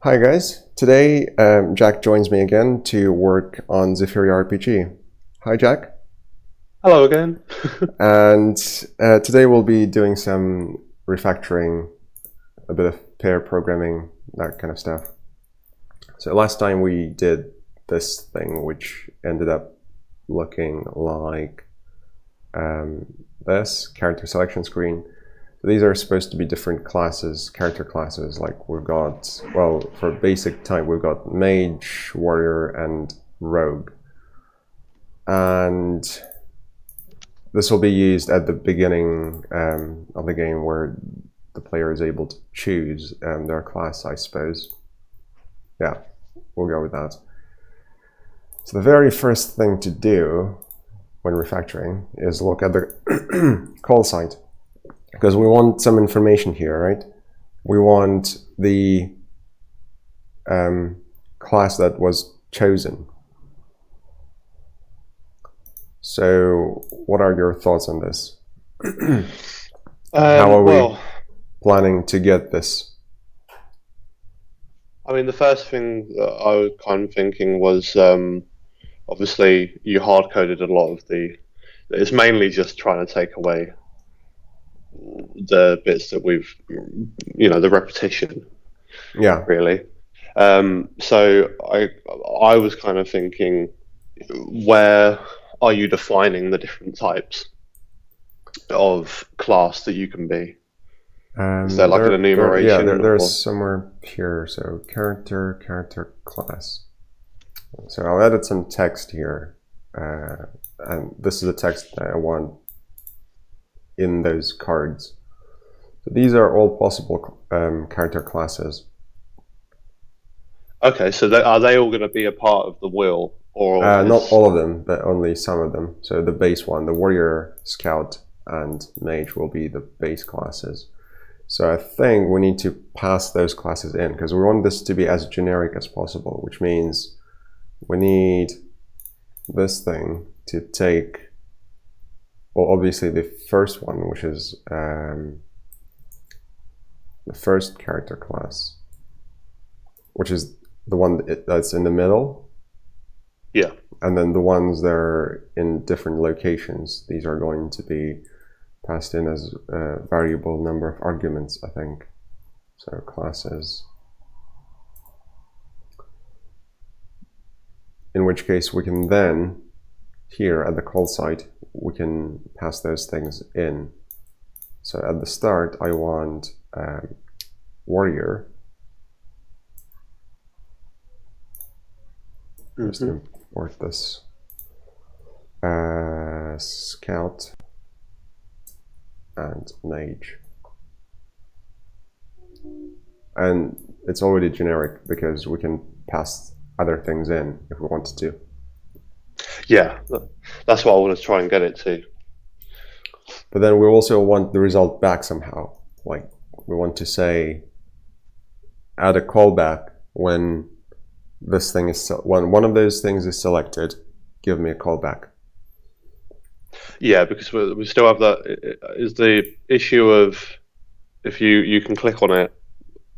Hi guys, today Jack joins me again to work on Zephyria RPG. Hi Jack. Hello again. And today we'll be doing some refactoring, a bit of pair programming, that kind of stuff. So last time we did this thing which ended up looking like this character selection screen. These are supposed to be different classes, character classes. Like we've got, well, for basic type, we've got mage, warrior, and rogue. And this will be used at the beginning of the game where the player is able to choose their class, I suppose. Yeah, we'll go with that. So the very first thing to do when refactoring is look at the call site. Because we want some information here, right? We want the class that was chosen. So what are your thoughts on this? How are we planning to get this? I mean, the first thing that I was kind of thinking was obviously you hard-coded a lot of it's mainly just trying to take away the bits that the repetition. Yeah. Really. So I was kind of thinking, where are you defining the different types of class that you can be? Is there like an enumeration? There's somewhere here. So character class. So I'll edit some text here, and this is the text that I want in those cards. So these are all possible character classes. Okay, so are they all going to be a part of the wheel, or not all of them, but only some of them. So the base one, the warrior, scout, and mage will be the base classes. So I think we need to pass those classes in because we want this to be as generic as possible, which means we need this thing to take, well, obviously the first one, which is the first character class, which is the one that's in the middle. Yeah. And then the ones that are in different locations, these are going to be passed in as a variable number of arguments, I think. So classes. In which case we can then, here at the call site, we can pass those things in. So at the start, I want warrior. Just import this. Scout and mage. And it's already generic because we can pass other things in if we wanted to. Yeah, that's what I want to try and get it to. But then we also want the result back somehow. Like we want to say, add a callback when this thing is, when one of those things is selected, give me a callback. Yeah, because we still have that. Is the issue of if you can click on it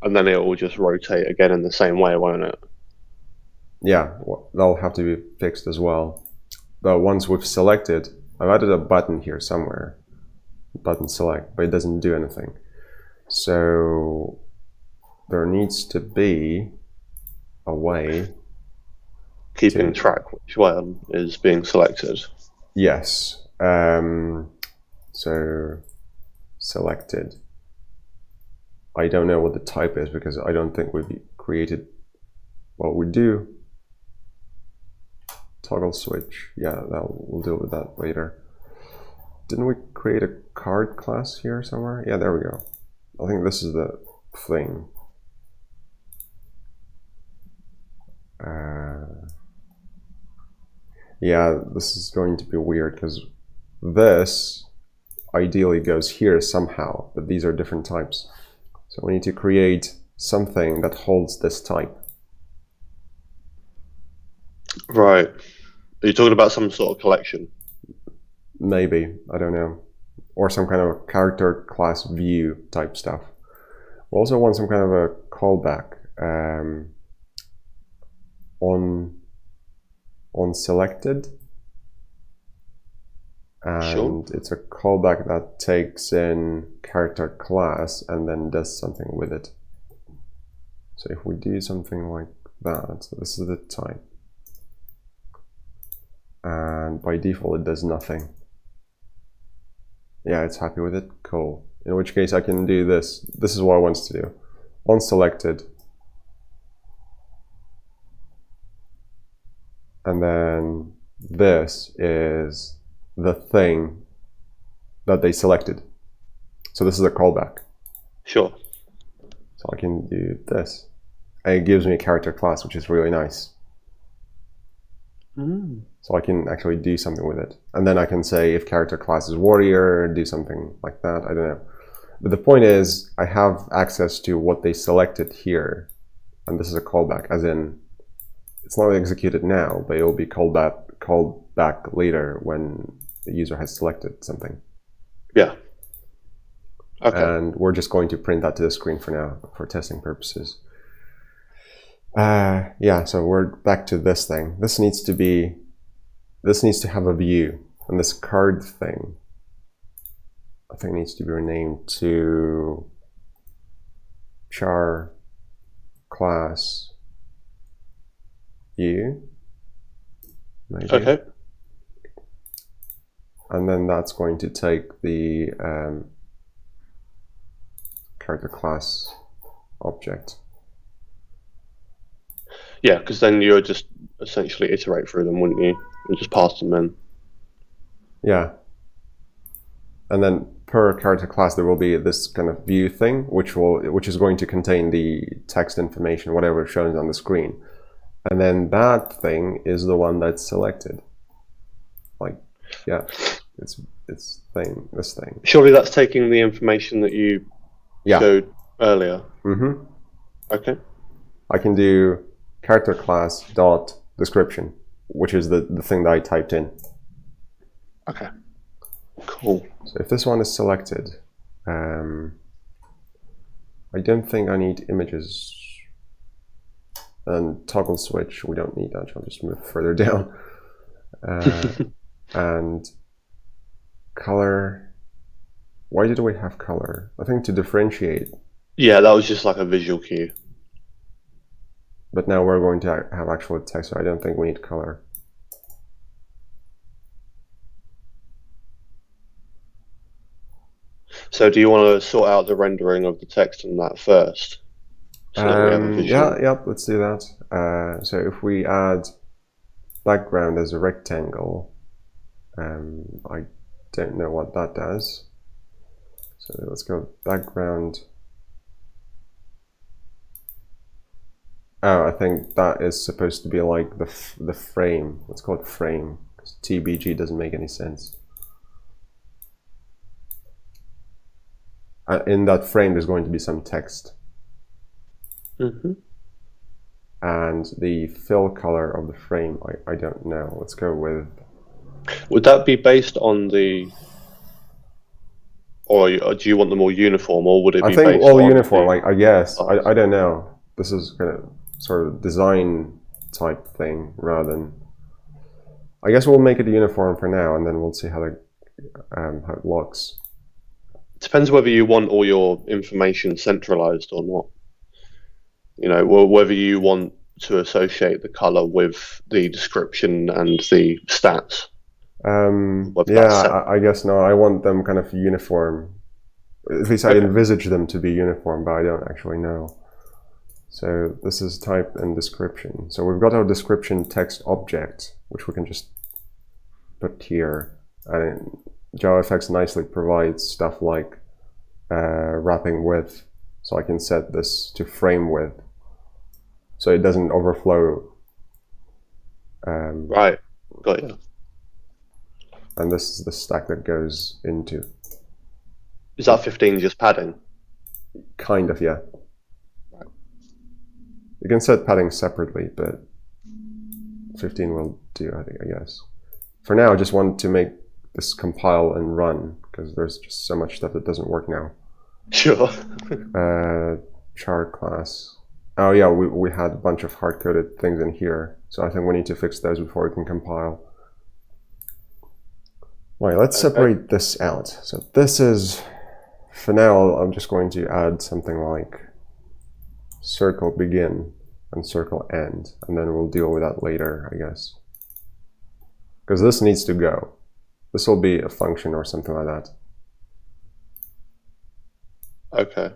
and then it will just rotate again in the same way, won't it? Yeah, well, that'll have to be fixed as well. But once we've selected, I've added a button here somewhere, button select, but it doesn't do anything. So there needs to be a way keeping track which one is being selected. Yes. So selected. I don't know what the type is because I don't think we've created. Well, we do. Toggle switch. Yeah, we'll deal with that later. Didn't we create a card class here somewhere? Yeah, there we go. I think this is the thing. Yeah, this is going to be weird because this ideally goes here somehow, but these are different types. So we need to create something that holds this type. Right. Are you talking about some sort of collection? Maybe, I don't know. Or some kind of character class view type stuff. We also want some kind of a callback. on selected, and Sure. it's a callback that takes in character class and then does something with it. So if we do something like that, so this is the type, and by default it does nothing. Yeah, it's happy with it. Cool. In which case I can do this. This is what I want to do. On selected, and then this is the thing that they selected. So this is a callback. Sure. So I can do this. And it gives me a character class, which is really nice. So I can actually do something with it. And then I can say if character class is warrior, do something like that. I don't know. But the point is, I have access to what they selected here. And this is a callback, as in, it's not executed now, but it will be called back later when the user has selected something. Yeah. Okay. And we're just going to print that to the screen for now, for testing purposes. Yeah, so we're back to this thing. This needs to have a view, and this card thing, I think, needs to be renamed to char class u. Maybe. Okay. And then that's going to take the character class object. Yeah, because then you would just essentially iterate through them, wouldn't you? And just pass them in. Yeah. And then per character class there will be this kind of view thing, which is going to contain the text information, whatever shown on the screen. And then that thing is the one that's selected. Like, yeah, it's this thing. Surely that's taking the information that you showed earlier. Mm-hmm. Okay. I can do character class dot description, which is the thing that I typed in. Okay. Cool. So if this one is selected, I don't think I need images. And toggle switch, we don't need that. I'll just move further down. And color. Why did we have color? I think to differentiate. Yeah, that was just like a visual cue. But now we're going to have actual text, so I don't think we need color. So do you want to sort out the rendering of the text in that first? So that we have a visual. Yeah, let's do that. So if we add background as a rectangle, I don't know what that does. So let's go background. Oh, I think that is supposed to be like the frame. Let's call it frame, because TBG doesn't make any sense. In that frame, there's going to be some text. Mm-hmm. And the fill color of the frame, I don't know. Let's go with... Would that be based on the... Or do you want them all uniform, or would it be based on... I think all uniform, I guess. I don't know. This is kind of sort of design type thing rather than... I guess we'll make it uniform for now, and then we'll see how it looks. Depends whether you want all your information centralized or not. You know, whether you want to associate the color with the description and the stats. Yeah, I guess no. I want them kind of uniform. At least I envisage them to be uniform, but I don't actually know. So this is type and description. So we've got our description text object, which we can just put here. And JavaFX nicely provides stuff like wrapping width. So I can set this to frame width, so it doesn't overflow. Right, got you. And this is the stack that goes into. Is that 15 just padding? Kind of, yeah. Right. You can set padding separately, but 15 will do, I guess. For now, I just want to make this compile and run, because there's just so much stuff that doesn't work now. Sure. Char class. Oh yeah, we had a bunch of hard-coded things in here. So I think we need to fix those before we can compile. Right, let's separate this out. So this is, for now, I'm just going to add something like circle begin and circle end, and then we'll deal with that later, I guess. Because this needs to go. This will be a function or something like that. Okay.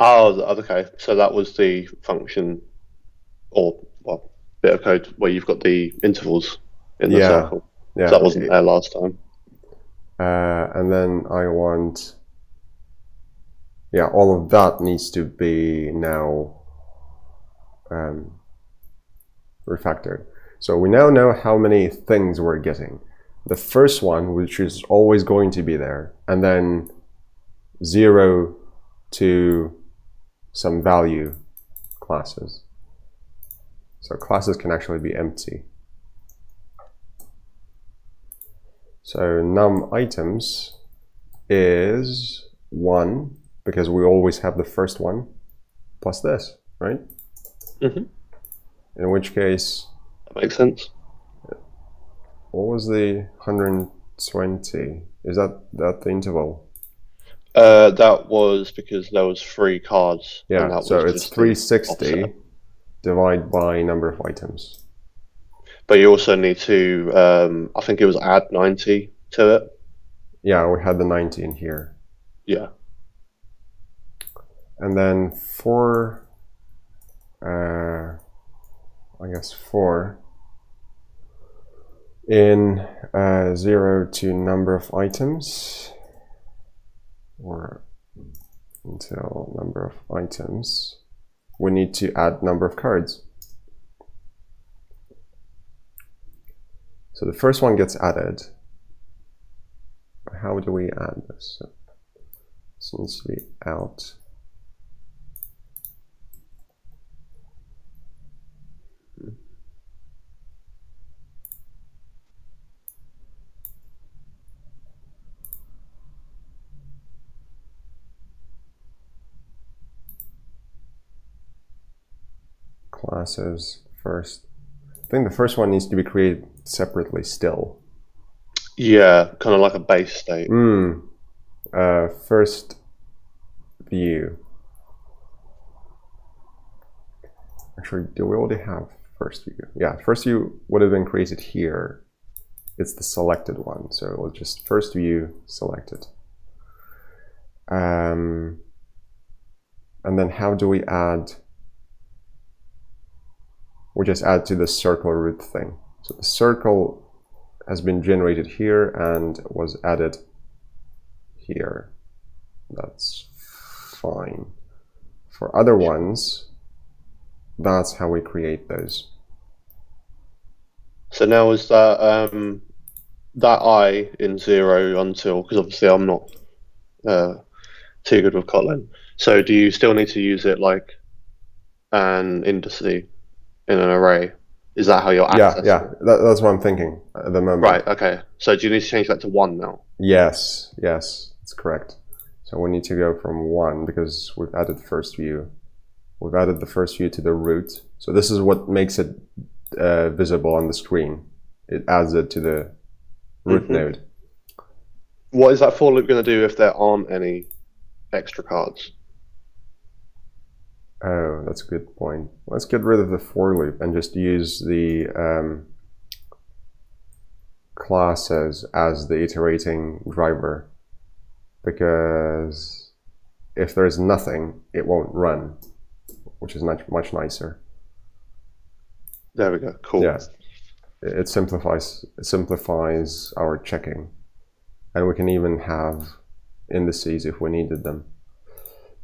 Oh, okay. So that was the function, or well, bit of code where you've got the intervals in the circle. Yeah. So that wasn't there last time. And then I want, yeah, all of that needs to be now refactored. So we now know how many things we're getting. The first one, which is always going to be there, and then 0 to some value classes. So classes can actually be empty. So num items is 1, because we always have the first one, plus this, right? Mm-hmm. In which case... That makes sense. What was the 120? Is that the interval? That was because there was 3 cards. Yeah, and that so was it's just 360 divided by number of items. But you also need to, I think it was add 90 to it. Yeah, we had the 90 in here. Yeah. And then for, I guess 4, in 0 to number of items, or until number of items, we need to add number of cards. So the first one gets added. How do we add this? So this needs to be out. Classes first. I think the first one needs to be created separately still. Yeah, kind of like a base state. First view. Actually, do we already have first view? Yeah, first view would have been created here. It's the selected one, so we'll just first view selected. And then how do we add? We just add to the circle root thing. So the circle has been generated here and was added here. That's fine. For other ones, that's how we create those. So now is that that I in 0 until, because obviously I'm not too good with Kotlin. So do you still need to use it like an indice in an array? Is that how you're accessing? Yeah, that's what I'm thinking at the moment. Right, okay. So do you need to change that to 1 now? Yes, that's correct. So we need to go from 1 because we've added first view. We've added the first view to the root. So this is what makes it visible on the screen. It adds it to the root node. What is that for loop going to do if there aren't any extra cards? Oh, that's a good point. Let's get rid of the for loop and just use the classes as the iterating driver. Because if there's nothing, it won't run, which is much nicer. There we go. Cool. Yeah, it simplifies our checking, and we can even have indices if we needed them.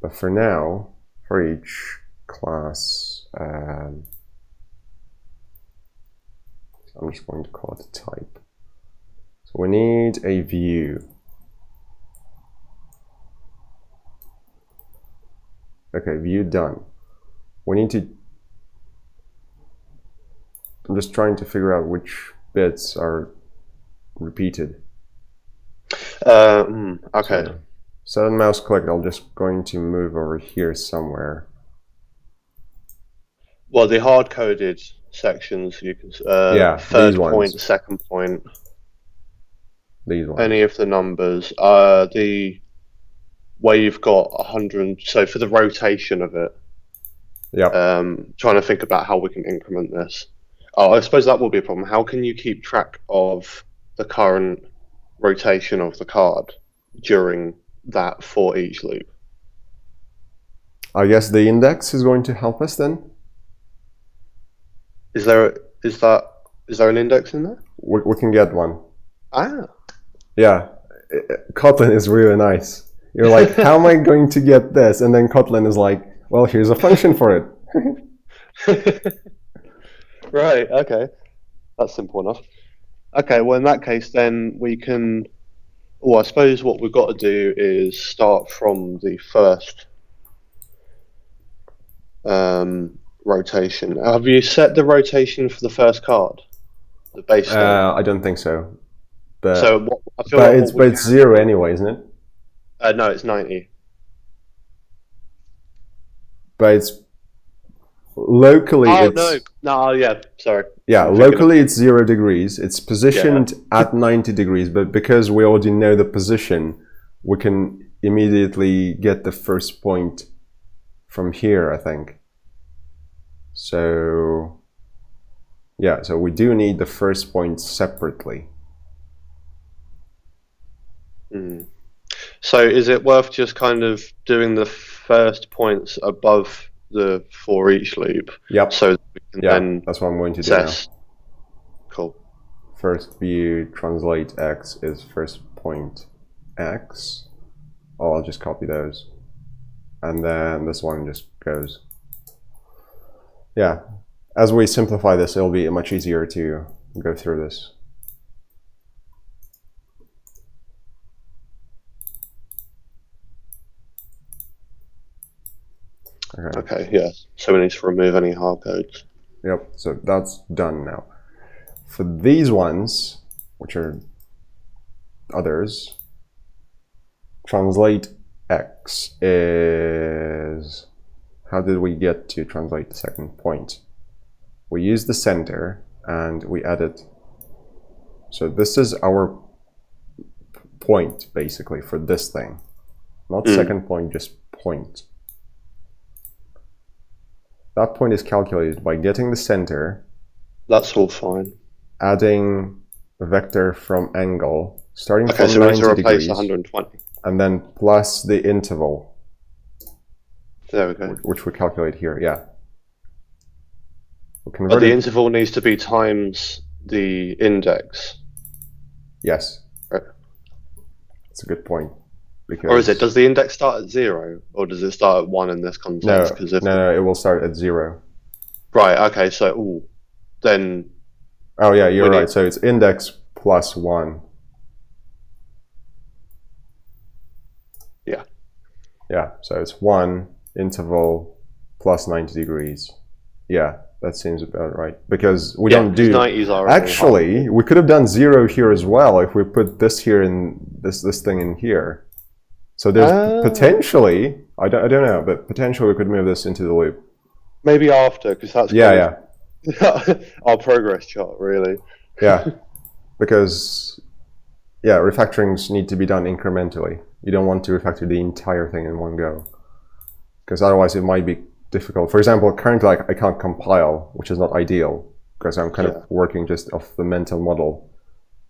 But for now, for each class, I'm just going to call it a type. So we need a view. Okay, view done. We need to, I'm just trying to figure out which bits are repeated. Okay. So mouse click, I'm just going to move over here somewhere. Well, the hard-coded sections, you can Yeah, third these point, ones. second point, These ones. any of the numbers. The where you've got 100. So for the rotation of it, Yep. trying to think about how we can increment this. Oh, I suppose that will be a problem. How can you keep track of the current rotation of the card during that for each loop? I guess the index is going to help us then. Is there an index in there? We can get one. Ah. Yeah, Kotlin is really nice. You're like, how am I going to get this? And then Kotlin is like, well, here's a function for it. Right, okay. That's simple enough. Okay, well, in that case, then we can. Well, I suppose what we've got to do is start from the first rotation. Have you set the rotation for the first card? The base state? I don't think so. But, so what, I feel like it's 0 anyway, isn't it? No, it's 90. But it's locally. Oh, it's, no, yeah, sorry. Yeah, locally it's 0 degrees. It's positioned at 90 degrees, but because we already know the position, we can immediately get the first point from here, I think. So, yeah, so we do need the first point separately. So is it worth just kind of doing the first points above the for each loop? Yep. So that we can then that's what I'm going to assess. do now. Cool. First view translate x is first point x. Oh, I'll just copy those. And then this one just goes. Yeah, as we simplify this, it'll be much easier to go through this. Okay, yeah. So we need to remove any hard codes. Yep, so that's done now. For these ones, which are others, translate x is... How did we get to translate the second point? We use the center and we add it. So this is our point, basically, for this thing. Not second point, just point. That point is calculated by getting the center. That's all fine. Adding a vector from angle, starting okay, from so 90 we need to replace degrees. 120. And then plus the interval. There we go. Which we calculate here, yeah. But the interval needs to be times the index. Yes. Right. That's a good point. Or is it, does the index start at 0? Or does it start at 1 in this context? No, it will start at 0. Right, okay, so, then... Oh yeah, you're right. So it's index plus 1. Yeah. Yeah, so it's 1 interval plus 90 degrees. Yeah, that seems about right. Because we don't do... 90s are actually, we could have done 0 here as well if we put this here in this thing in here. So there's potentially, I don't know, but potentially we could move this into the loop. Maybe after, because that's our progress chart, really. Yeah, because refactorings need to be done incrementally. You don't want to refactor the entire thing in one go, because otherwise it might be difficult. For example, currently I can't compile, which is not ideal, because I'm kind of working just off the mental model.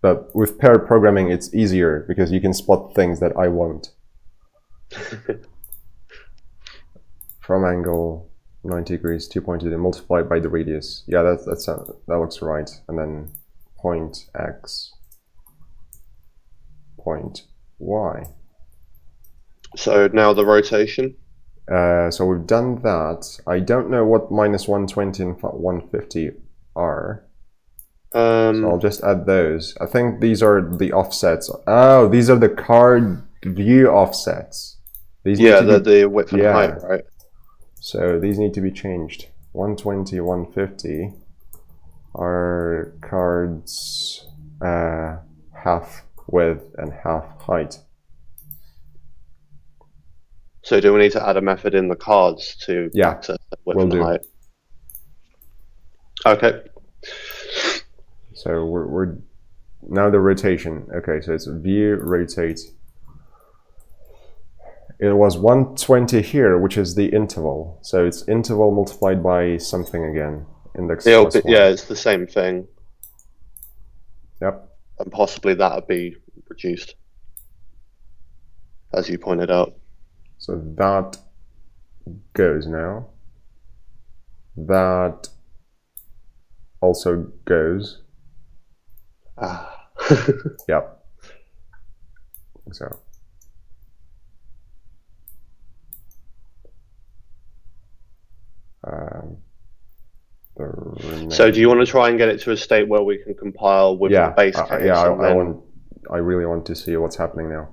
But with paired programming, it's easier, because you can spot things that I won't. From angle 90 degrees, 2 pointed and multiplied by the radius. Yeah, that looks right. And then point x, point y. So now the rotation. So we've done that. I don't know what minus 120 and 150 are. So I'll just add those. I think these are the offsets. Oh, these are the card view offsets. These the width and height, right? So these need to be changed. 120, 150 are cards half width and half height. So do we need to add a method in the cards to access the width and height? Okay. So we're now the rotation. Okay, so it's view rotate. It was 120 here, which is the interval. So it's interval multiplied by something again. Index plus 1. Yeah, it's the same thing. Yep. And possibly that would be reduced, as you pointed out. So that goes now. That also goes. Ah. Yep. So. So do you want to try and get it to a state where we can compile with the base case? I really want to see what's happening now.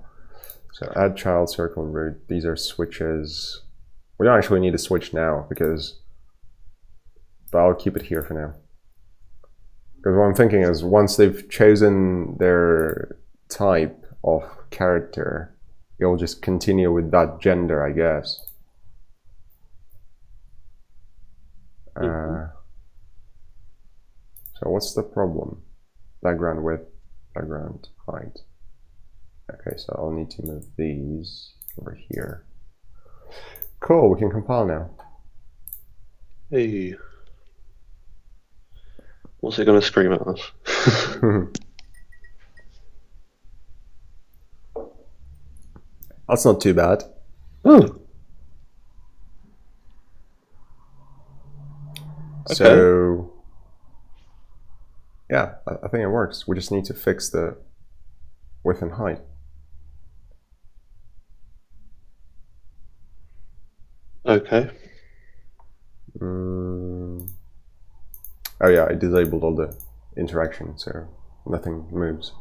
So add child circle root. These are switches. We don't actually need a switch now but I'll keep it here for now. Because what I'm thinking is once they've chosen their type of character, it'll just continue with that gender, I guess. So what's the problem? Background width, background height. Okay, so I'll need to move these over here. Cool, we can compile now. Hey. What's it going to scream at us? That's not too bad. Oh. So, yeah, I think it works. We just need to fix the width and height. Okay. Oh yeah, I disabled all the interaction, so nothing moves.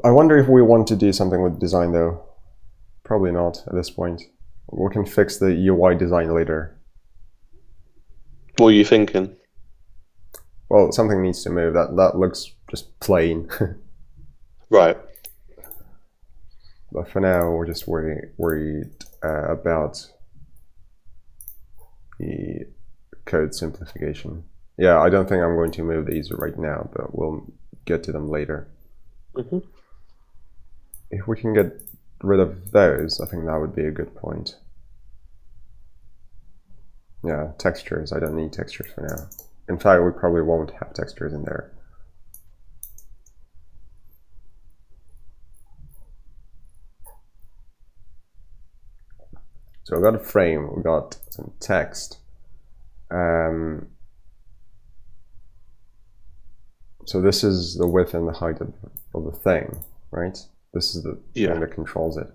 I wonder if we want to do something with design though. Probably not at this point. We can fix the UI design later. What are you thinking? Well, something needs to move. That looks just plain. Right. But for now, we're just worried about the code simplification. Yeah, I don't think I'm going to move these right now, but we'll get to them later. If we can get rid of those, I think that would be a good point. Yeah, textures. I don't need textures for now. In fact, we probably won't have textures in there. So we got a frame, we got some text. So this is the width and the height of the thing, right? This is the thing that controls it.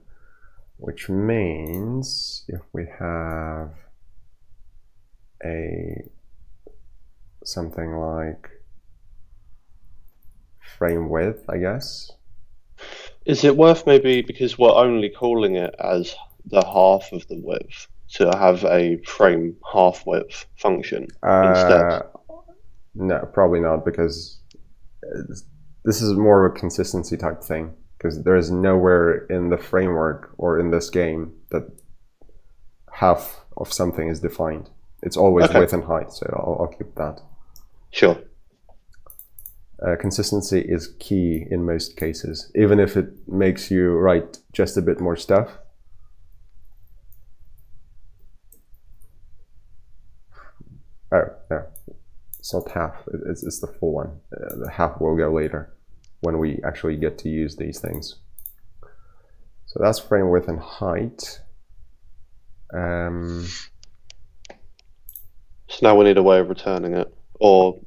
Which means if we have something like frame width, I guess. Is it worth maybe, because we're only calling it as the half of the width, to have a frame half width function instead? No, probably not, because this is more of a consistency type thing, because there is nowhere in the framework or in this game that half of something is defined. It's always width and height, so I'll keep that. Sure. Consistency is key in most cases, even if it makes you write just a bit more stuff. Oh, no, it's not half, it's the full one. The half will go later when we actually get to use these things. So that's frame width and height. So now we need a way of returning it, or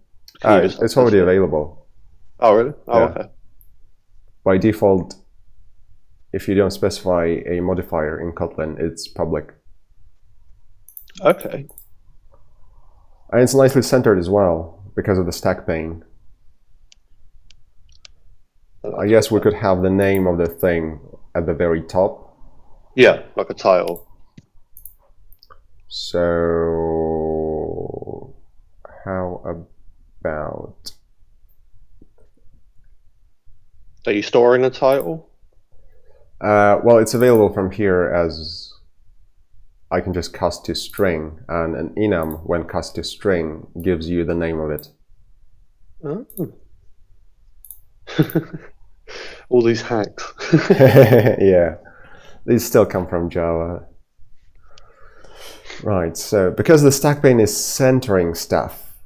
it's already available. Oh, really? Oh, yeah. Okay. By default, if you don't specify a modifier in Kotlin, it's public. Okay. And it's nicely centered as well, because of the stack pane. I guess we could have the name of the thing at the very top. Yeah, like a title. So how about Are you storing a title? Well, it's available from here as I can just cast to string, and an enum when cast to string gives you the name of it. Oh. All these hacks. Yeah, these still come from Java. Right, so because the stack pane is centering stuff,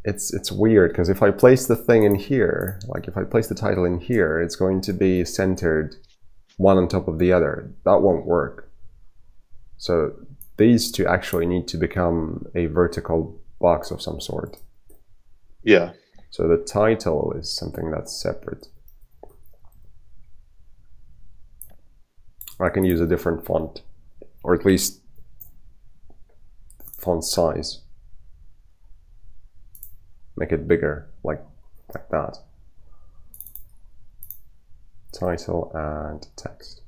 it's weird, because if I place the thing in here, like if I place the title in here, it's going to be centered one on top of the other. That won't work. So these two actually need to become a vertical box of some sort. Yeah. So the title is something that's separate. I can use a different font, or at least font size. Make it bigger, like that. Title and text.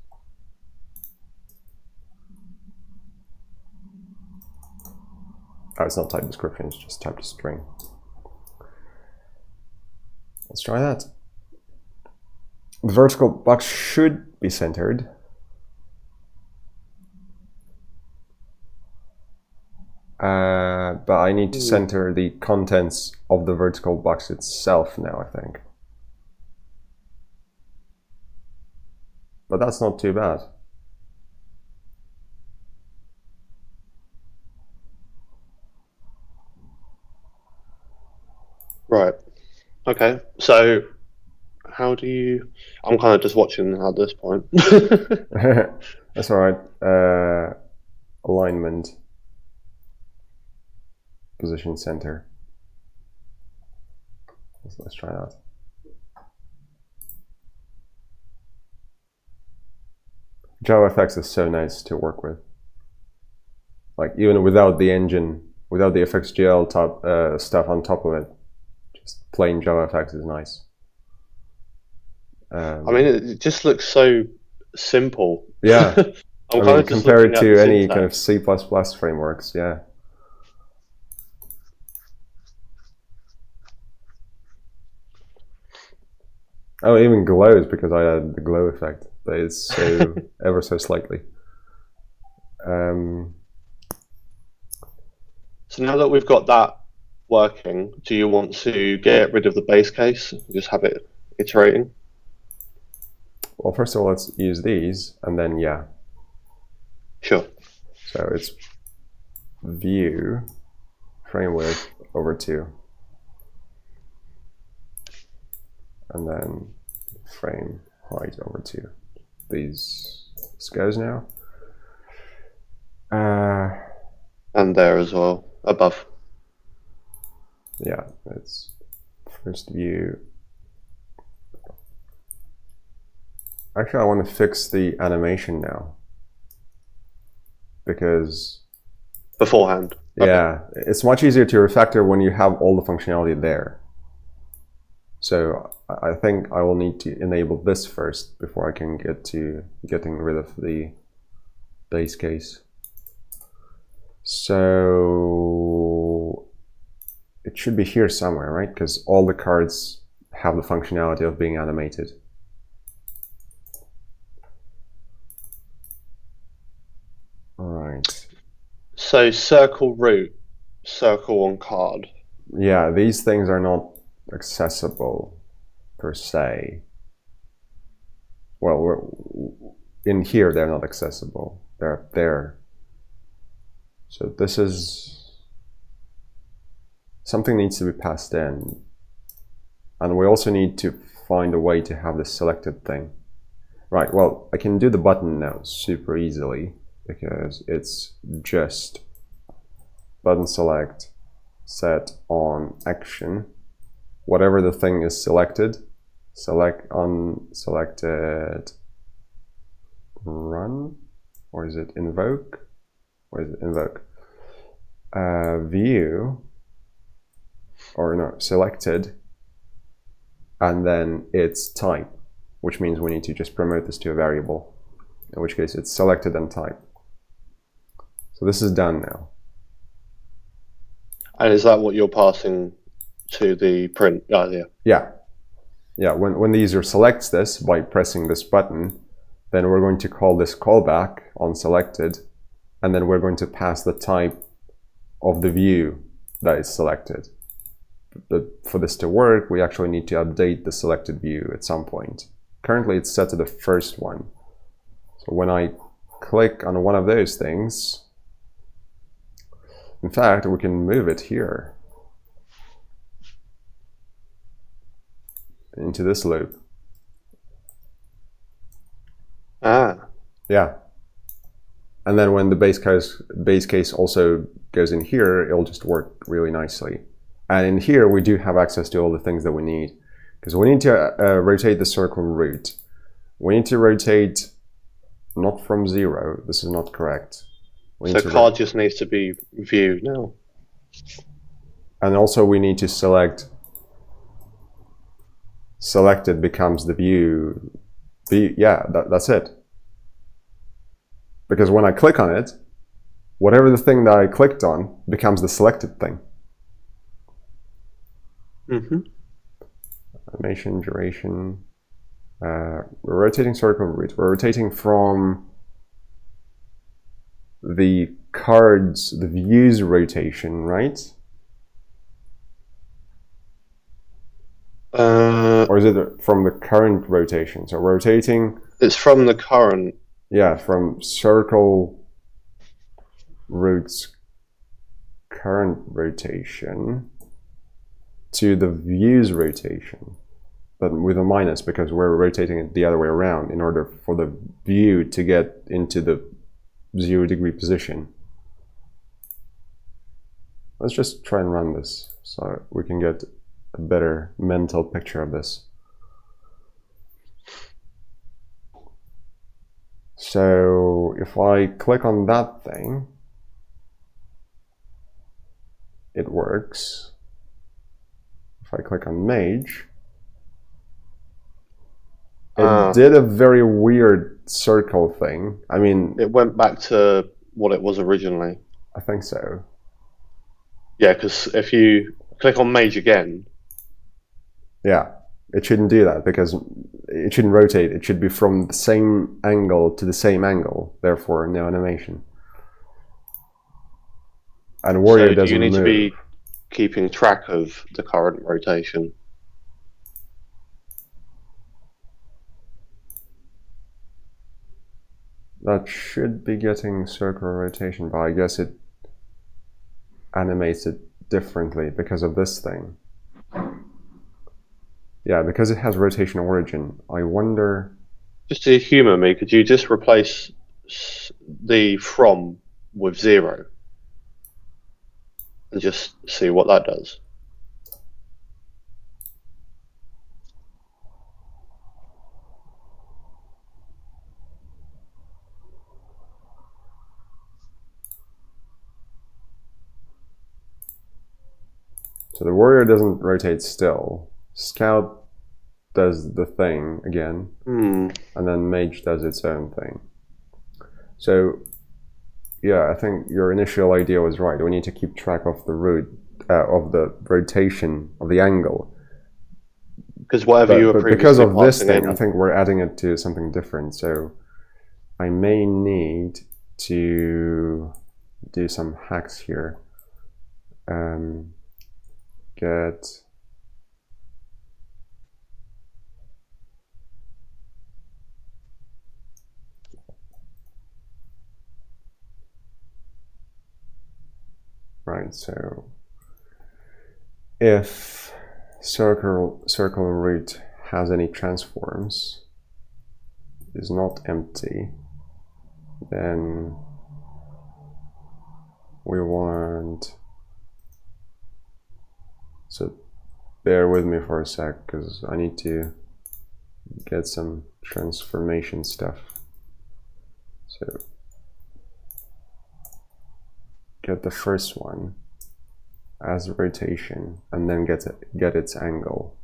Oh, it's not type description, it's just type to string. Let's try that. The vertical box should be centered. But I need to center the contents of the vertical box itself now, I think. But that's not too bad. Right. Okay. So how do you... I'm kind of just watching at this point. That's all right. Alignment. Position center. Let's try that. JavaFX is so nice to work with. Like even without the engine, without the FXGL stuff on top of it, just plain JavaFX is nice. I mean, it just looks so simple. Yeah. I'm I kind mean, of just compare it looking at to the any syntax. kind of C++ frameworks, yeah. Oh, it even glows because I had the glow effect, but it's so ever so slightly. So now that we've got that working, do you want to get rid of the base case and just have it iterating? Well, first of all, let's use these, and then yeah. Sure. So it's view frame width over 2, and then frame height over 2. This goes now. And there as well, above. Yeah, it's first view. Actually, I want to fix the animation now, because Beforehand. yeah, it's much easier to refactor when you have all the functionality there. So I think I will need to enable this first before I can get to getting rid of the base case. So it should be here somewhere, right? Because all the cards have the functionality of being animated. All right. So circle root, circle on card. Yeah, these things are not accessible per se. Well, in here they're not accessible. They're up there. So this is something needs to be passed in, and we also need to find a way to have the selected thing. Right, well, I can do the button now super easily because it's just button select, set on action, whatever the thing is selected, select unselected run, or is it invoke? Where is it? Invoke. View, or no, selected, and then its type, which means we need to just promote this to a variable, in which case it's selected and type. So this is done now. And is that what you're passing to the print? Oh, yeah. Yeah. yeah, when the user selects this by pressing this button, then we're going to call this callback on selected, and then we're going to pass the type of the view that is selected. But for this to work, we actually need to update the selected view at some point. Currently, it's set to the first one. So when I click on one of those things, in fact, we can move it here into this loop. Ah. Yeah. And then when the base case also goes in here, it'll just work really nicely. And in here, we do have access to all the things that we need. Because we need to rotate the circle root. We need to rotate not from 0. This is not correct. So card just needs to be viewed now. And also we need to select. Selected becomes the view. Yeah, that's it. Because when I click on it, whatever the thing that I clicked on becomes the selected thing. Animation, duration. We're rotating circle root. We're rotating from the cards, the views rotation, right? Or is it from the current rotation? So we're rotating. It's from the current. Yeah, from circle root's current rotation to the views rotation, but with a minus because we're rotating it the other way around in order for the view to get into the 0-degree position. Let's just try and run this so we can get a better mental picture of this. So if I click on that thing, it works. If I click on Mage, it did a very weird circle thing. I mean, it went back to what it was originally. I think so. Yeah, because if you click on Mage again. Yeah, it shouldn't do that because it shouldn't rotate. It should be from the same angle to the same angle. Therefore, no animation. And Warrior doesn't move. So do you need to be keeping track of the current rotation? That should be getting circular rotation, but I guess it animates it differently because of this thing. Yeah, because it has rotation origin. I wonder. Just to humor me, could you just replace the from with 0 and just see what that does? So the Warrior doesn't rotate still. Scout does the thing again, and then Mage does its own thing. So yeah, I think your initial idea was right. We need to keep track of the of the rotation of the angle. Because whatever you were previously because of this thing, in, I think we're adding it to something different. So I may need to do some hacks here. Get right. So if circle root has any transforms, is not empty, then we want. So bear with me for a sec because I need to get some transformation stuff. So get the first one as rotation and then get its angle.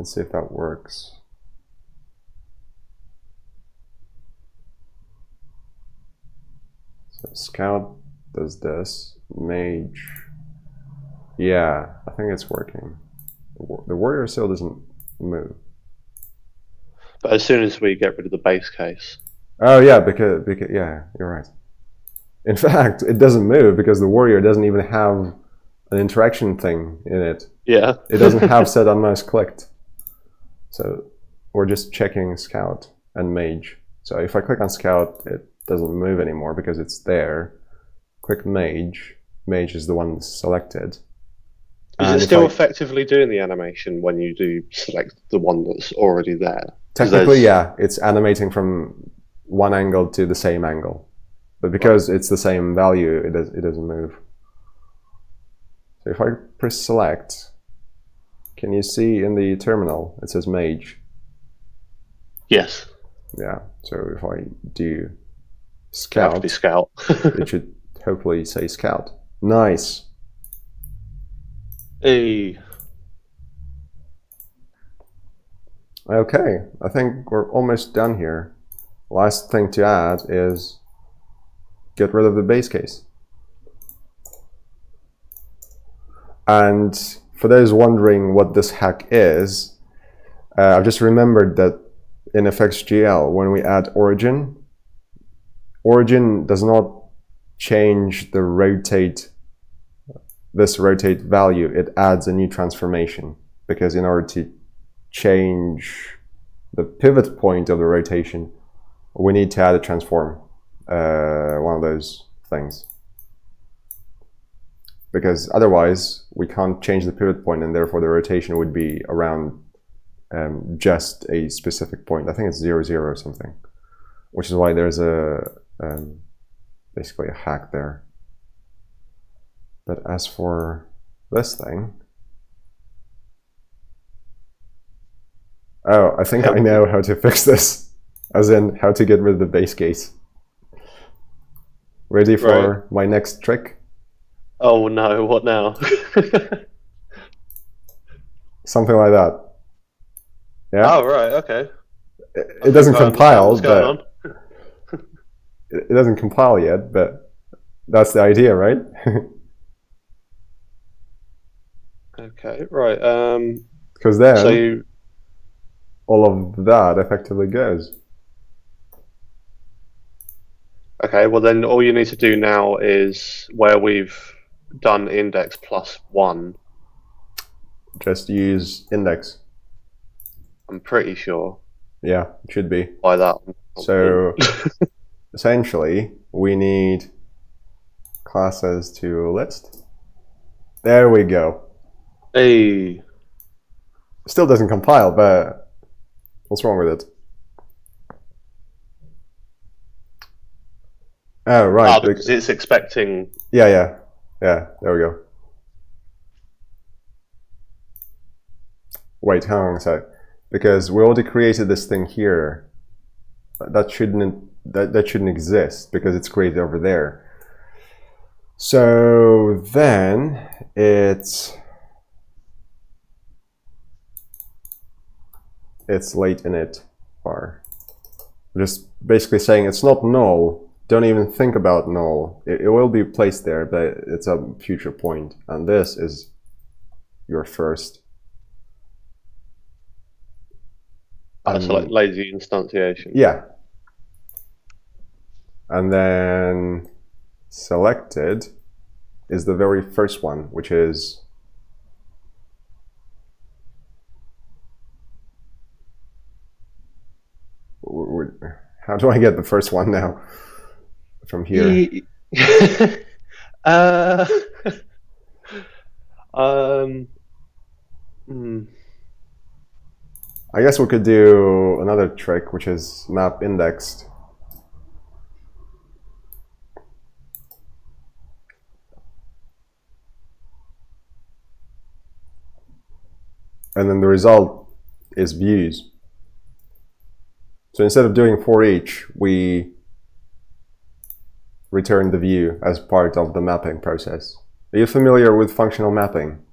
Let's see if that works. So scout does this. Mage. Yeah, I think it's working. The warrior still doesn't move. But as soon as we get rid of the base case. Oh yeah, because yeah, you're right. In fact, it doesn't move because the warrior doesn't even have an interaction thing in it. Yeah. It doesn't have set on mouse clicked. So we're just checking scout and mage. So if I click on scout, it doesn't move anymore because it's there. Click mage. Mage is the one selected. Is it still effectively doing the animation when you do select the one that's already there? Technically, yeah, it's animating from one angle to the same angle. But because it's the same value, it doesn't move. So if I press select, can you see in the terminal, it says mage? Yes. Yeah, so if I do scout, scout. it should hopefully say scout. Nice. Hey. Okay, I think we're almost done here. Last thing to add is get rid of the base case. And for those wondering what this hack is, I've just remembered that in FXGL, when we add origin, origin does not change the rotate value. It adds a new transformation, because in order to change the pivot point of the rotation, we need to add a transform, one of those things. Because otherwise, we can't change the pivot point, and therefore the rotation would be around just a specific point. I think it's 0, 0 or something, which is why there's a basically a hack there. But as for this thing, oh, I think I know how to fix this, as in how to get rid of the base case. Ready for my next trick? Oh no, what now? Something like that. Yeah? Oh, right, okay. It doesn't compile, what's going on. It doesn't compile yet, but that's the idea, right? Okay, right. Because then all of that effectively goes. Okay, well then all you need to do now is where we've done index +1. Just use index. I'm pretty sure. Yeah, it should be. By that. So essentially, we need classes to list. There we go. Hey. Still doesn't compile, but what's wrong with it? Oh, right. Because it's expecting... Yeah, there we go. Wait, hang on a sec. Because we already created this thing here. That shouldn't exist because it's created over there. So then it's late init var. Just basically saying it's not null. Don't even think about null. It will be placed there, but it's a future point. And this is your first. That's like lazy instantiation. Yeah. And then selected is the very first one, which is how do I get the first one now from here? I guess we could do another trick, which is map indexed. And then the result is views. So instead of doing for each, we return the view as part of the mapping process. Are you familiar with functional mapping?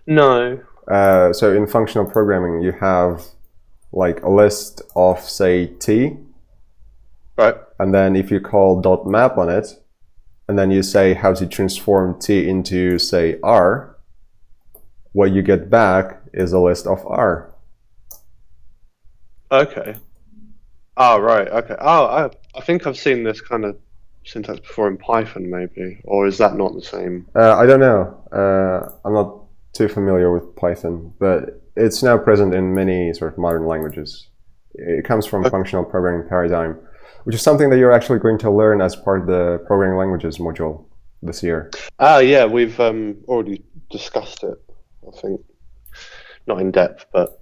No. So in functional programming, you have like a list of, say, t, Right. and then if you call .map on it, and then you say how to transform t into, say, r, what you get back is a list of r. Okay. Oh, right. Okay. Oh, I think I've seen this kind of syntax before in Python, maybe, or is that not the same? I don't know. I'm not too familiar with Python, but it's now present in many sort of modern languages. It comes from functional programming paradigm, which is something that you're actually going to learn as part of the programming languages module this year. Ah, yeah, we've already discussed it, I think. Not in depth, but...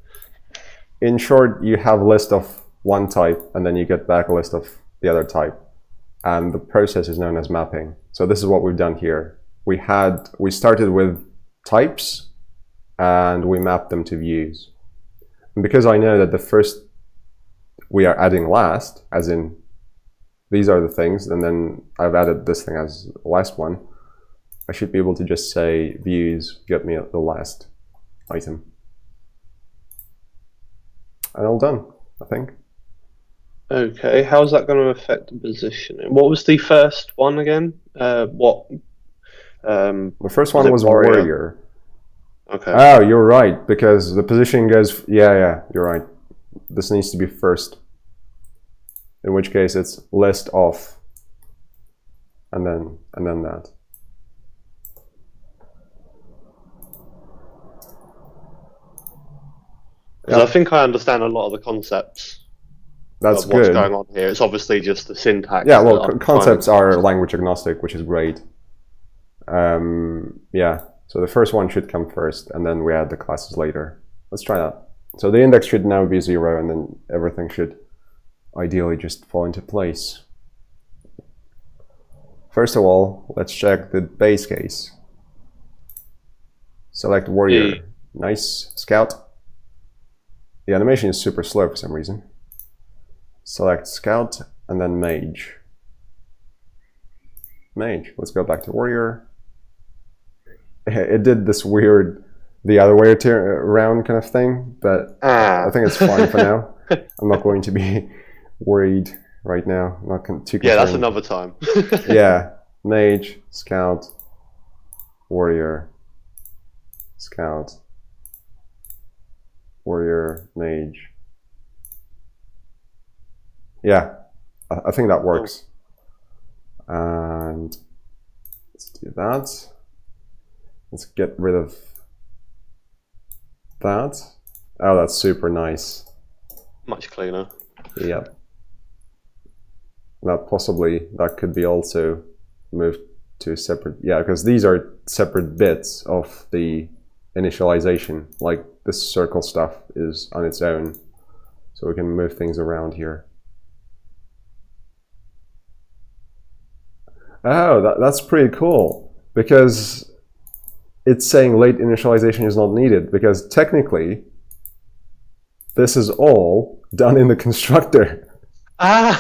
In short, you have a list of one type, and then you get back a list of the other type. And the process is known as mapping. So this is what we've done here. We started with types, and we mapped them to views. And because I know that the first we are adding last, as in these are the things, and then I've added this thing as the last one, I should be able to just say views, get me the last item. And all done, I think. Okay, how's that going to affect the positioning? What was the first one again? The first one was warrior? warrior. Okay. Oh, you're right, because the positioning goes, yeah, you're right. This needs to be first. In which case it's list of, and then that. Because I think I understand a lot of the concepts. That's of what's good. going on here. It's obviously just the syntax. Yeah, well, concepts are language agnostic, which is great. Yeah, so the first one should come first, and then we add the classes later. Let's try that. So the index should now be 0, and then everything should ideally just fall into place. First of all, let's check the base case. Select warrior. Nice. Scout. The animation is super slow for some reason. Select scout, and then mage. Mage. Let's go back to warrior. It did this weird, the other way around kind of thing, but I think it's fine for now. I'm not going to be worried right now. I'm not too concerned. Yeah, that's another time. Yeah. Mage, scout, warrior, scout, warrior, mage. Yeah, I think that works. And let's do that. Let's get rid of that. Oh, that's super nice. Much cleaner. Yep. That could be also moved to separate, yeah, because these are separate bits of the initialization. Like this circle stuff is on its own, so we can move things around here. Oh, that's pretty cool, because it's saying late initialization is not needed, because technically this is all done in the constructor. Ah.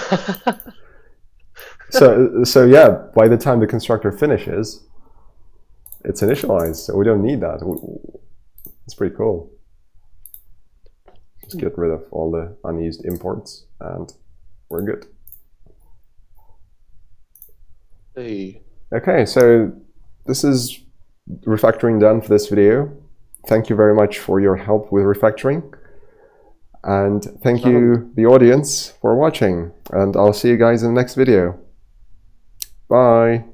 So yeah, by the time the constructor finishes, it's initialized, so we don't need that. It's pretty cool. Just get rid of all the unused imports, and we're good. Hey. Okay, so this is refactoring done for this video. Thank you very much for your help with refactoring. And thank you, the audience, for watching. And I'll see you guys in the next video. Bye.